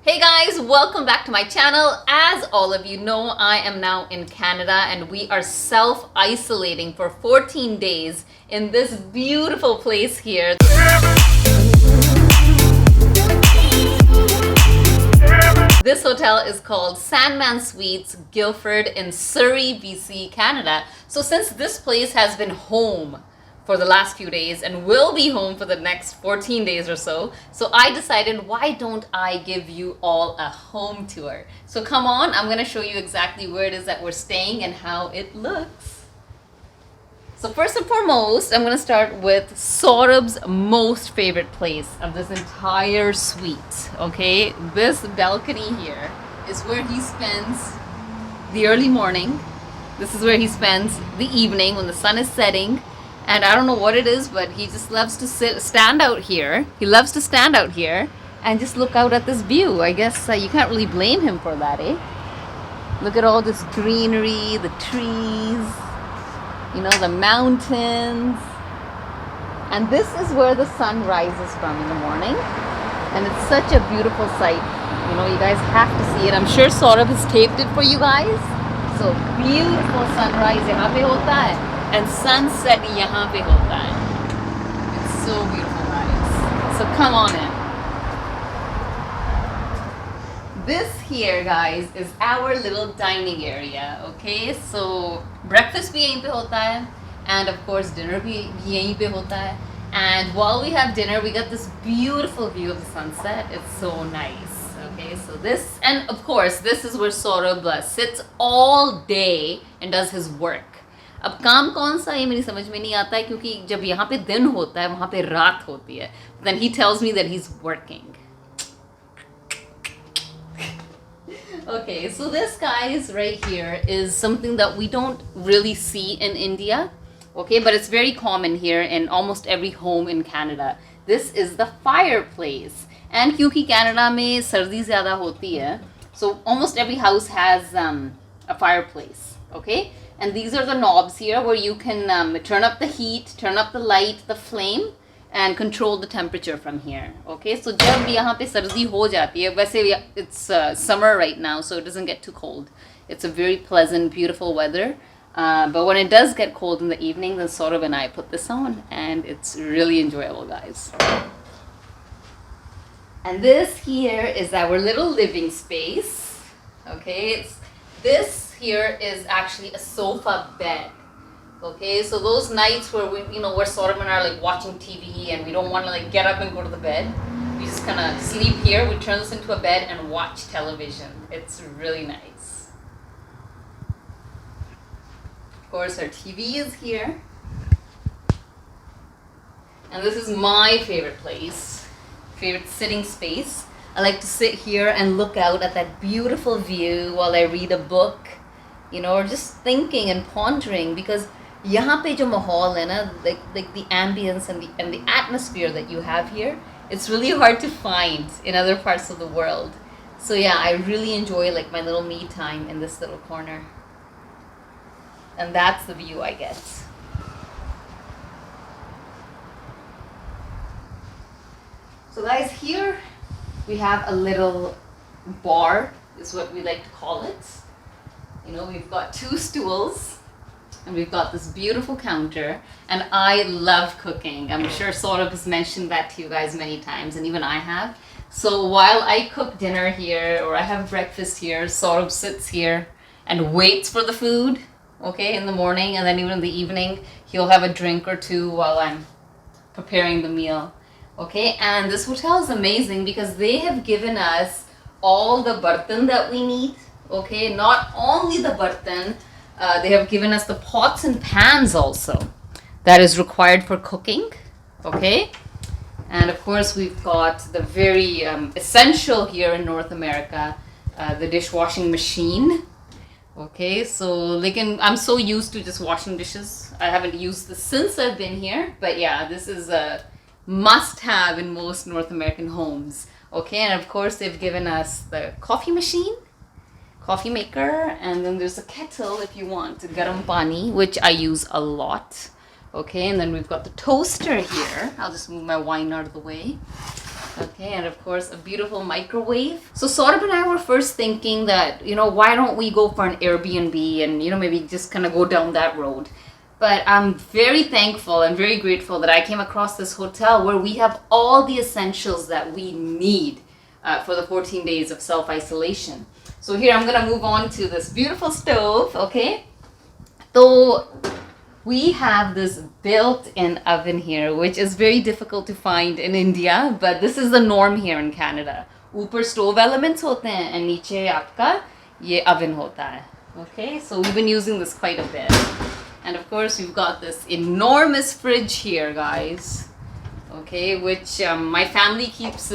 Hey guys, welcome back to my channel. As all of you know, I am now in Canada and we are self-isolating for 14 days in this beautiful place here. This hotel is called Sandman Suites Guildford in Surrey, BC, Canada. So since this place has been home for the last few days and will be home for the next 14 days or so, I decided, why don't I give you all a home tour? So come on, I'm gonna show you exactly where it is that we're staying and how it looks. So first and foremost, I'm gonna start with Saurabh's most favorite place of this entire suite, okay? This balcony here is where he spends the early morning. This is where he spends the evening when the sun is setting. And I don't know what it is, but he just loves to stand out here. He loves to stand out here and just look out at this view. I guess you can't really blame him for that, eh? Look at all this greenery, the trees, you know, the mountains. And this is where the sun rises from in the morning. And it's such a beautiful sight. You know, you guys have to see it. I'm sure Saurabh has taped it for you guys. So beautiful sunrise yahan pe hota hai. And sunset yahan pe hota hai. It's so beautiful, guys. So come on in. This here, guys, is our little dining area, okay? So breakfast bhi yahin pe hota hai, and of course dinner bhi yahin pe hota hai. And while we have dinner, we got this beautiful view of the sunset. It's so nice, okay? So this, and of course, this is where Saurabh sits all day and does his work. अब काम कौन सा ये मेरी समझ में नहीं आता है, क्योंकि जब यहाँ पे दिन होता है वहाँ पे रात होती है. Then he tells me that he's working. Okay, so this, guys, right here is something that we don't really see in India, okay, but it's very common here in almost every home in Canada. This is the fireplace. And क्योंकि Canada में सर्दी ज़्यादा होती है, so almost every house has a fireplace, okay? And these are the knobs here where you can turn up the heat, turn up the light, the flame, and control the temperature from here. Okay, so जब यहाँ पे सर्दी हो जाती है, वैसे it's summer right now, so it doesn't get too cold. It's a very pleasant, beautiful weather. But when it does get cold in the evening, then Saurabh and I put this on, and it's really enjoyable, guys. And this here is our little living space. Okay, this here is actually a sofa bed. Okay, so those nights where where Saurabh and I are like watching TV and we don't want to like get up and go to the bed, we just kind of sleep here. We turn this into a bed and watch television. It's really nice. Of course, our TV is here. And this is my favorite place, favorite sitting space. I like to sit here and look out at that beautiful view while I read a book, you know, or just thinking and pondering, because यहाँ पे जो माहौल है ना, like the ambience and the atmosphere that you have here, it's really hard to find in other parts of the world. So yeah, I really enjoy like my little me time in this little corner. And that's the view I get. So guys, here we have a little bar, is what we like to call it. You know, we've got 2 stools and we've got this beautiful counter, and I love cooking. I'm sure Saurabh has mentioned that to you guys many times, and even I have. So while I cook dinner here or I have breakfast here, Saurabh sits here and waits for the food, okay, in the morning, and then even in the evening he'll have a drink or 2 while I'm preparing the meal. Okay, and this hotel is amazing because they have given us all the bartan that we need. Okay, not only the bartan, they have given us the pots and pans also that is required for cooking. Okay, and of course we've got the very essential here in North America, the dishwashing machine. Okay, so like I'm so used to just washing dishes. I haven't used this since I've been here, but yeah, this is a must have in most North American homes. Okay, and of course they've given us the coffee machine, coffee maker, and then there's a kettle if you want garam pani, which I use a lot. Okay, and then we've got the toaster here. I'll just move my wine out of the way. Okay, and of course a beautiful microwave. So Saurabh and I were first thinking that, why don't we go for an Airbnb and, maybe just kind of go down that road. But I'm very thankful and very grateful that I came across this hotel where we have all the essentials that we need for the 14 days of self-isolation. So here I'm gonna move on to this beautiful stove, okay? So we have this built-in oven here, which is very difficult to find in India, but this is the norm here in Canada. ऊपर stove elements होते हैं and नीचे आपका ये oven होता है. Okay, so we've been using this quite a bit. And of course we've got this enormous fridge here, guys. Okay, which my family keeps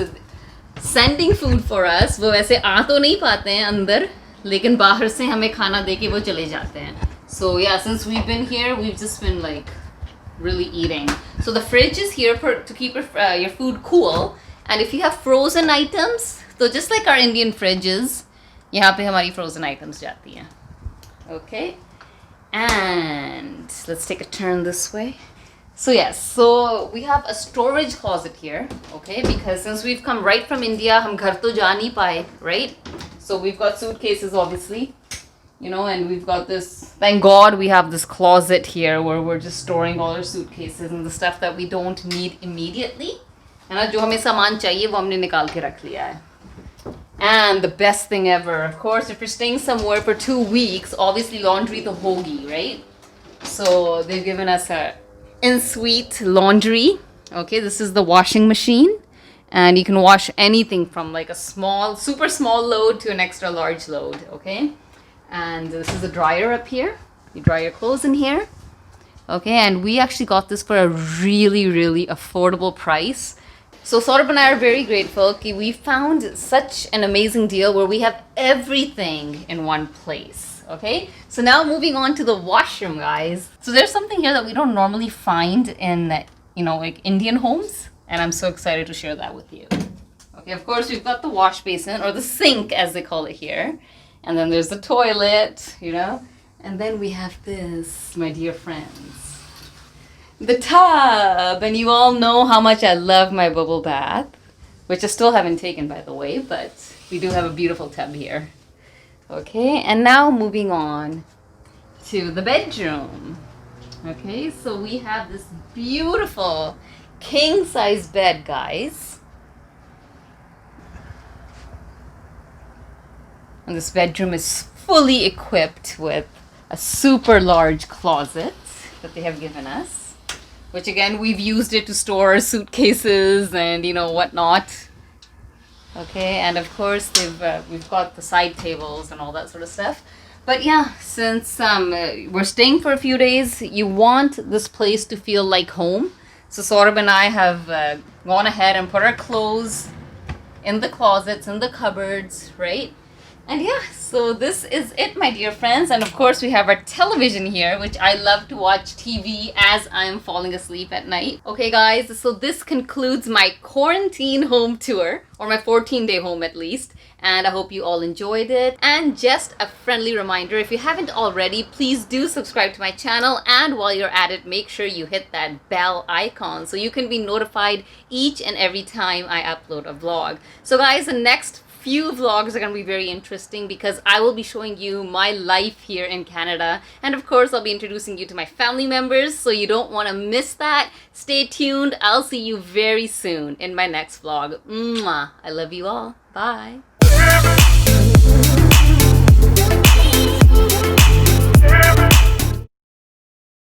sending food for us. वो वैसे आ तो नहीं पाते हैं अंदर, लेकिन बाहर से हमें खाना दे के वो चले जाते हैं. So yeah, since we've been here, we've just been like really eating. So the fridge is here to keep your food cool. And if you have frozen items, so just like our Indian fridges, यहाँ पे हमारी frozen items जाती हैं. Okay, and let's take a turn this way. So yes, so we have a storage closet here, okay, because since we've come right from India, हम घर तो जा नहीं पाए, right? So we've got suitcases, obviously. And we've got this, thank God we have this closet here where we're just storing all our suitcases and the stuff that we don't need immediately. And जो हमें सामान चाहिए वो हमने निकाल के रख लिया है. And the best thing ever, of course, if you're staying somewhere for 2 weeks, obviously laundry to hogi, right? So they've given us a in-suite laundry. Okay, this is the washing machine. And you can wash anything from like a super small load to an extra large load, okay? And this is a dryer up here. You dry your clothes in here. Okay, and we actually got this for a really, really affordable price. So Saurabh and I are very grateful that we found such an amazing deal where we have everything in one place. Okay, so now moving on to the washroom, guys. So there's something here that we don't normally find in, like Indian homes. And I'm so excited to share that with you. Okay, of course, we've got the wash basin or the sink as they call it here. And then there's the toilet, And then we have this, my dear friends. The tub! And you all know how much I love my bubble bath. Which I still haven't taken, by the way. But we do have a beautiful tub here. Okay, and now moving on to the bedroom. Okay, so we have this beautiful king-size bed, guys. And this bedroom is fully equipped with a super large closet that they have given us. Which again, we've used it to store our suitcases and whatnot. Okay, and of course we've got the side tables and all that sort of stuff. But yeah, since we're staying for a few days, you want this place to feel like home. So Saurabh and I have gone ahead and put our clothes in the closets, in the cupboards, right? And yeah, so this is it, my dear friends. And of course, we have our television here, which I love to watch TV as I'm falling asleep at night. Okay, guys, so this concludes my quarantine home tour, or my 14-day home at least. And I hope you all enjoyed it. And just a friendly reminder, if you haven't already, please do subscribe to my channel. And while you're at it, make sure you hit that bell icon so you can be notified each and every time I upload a vlog. So guys, the next few vlogs are going to be very interesting because I will be showing you my life here in Canada, and of course I'll be introducing you to my family members, so you don't want to miss that. Stay tuned. I'll see you very soon in my next vlog. Mwah. I love you all. Bye.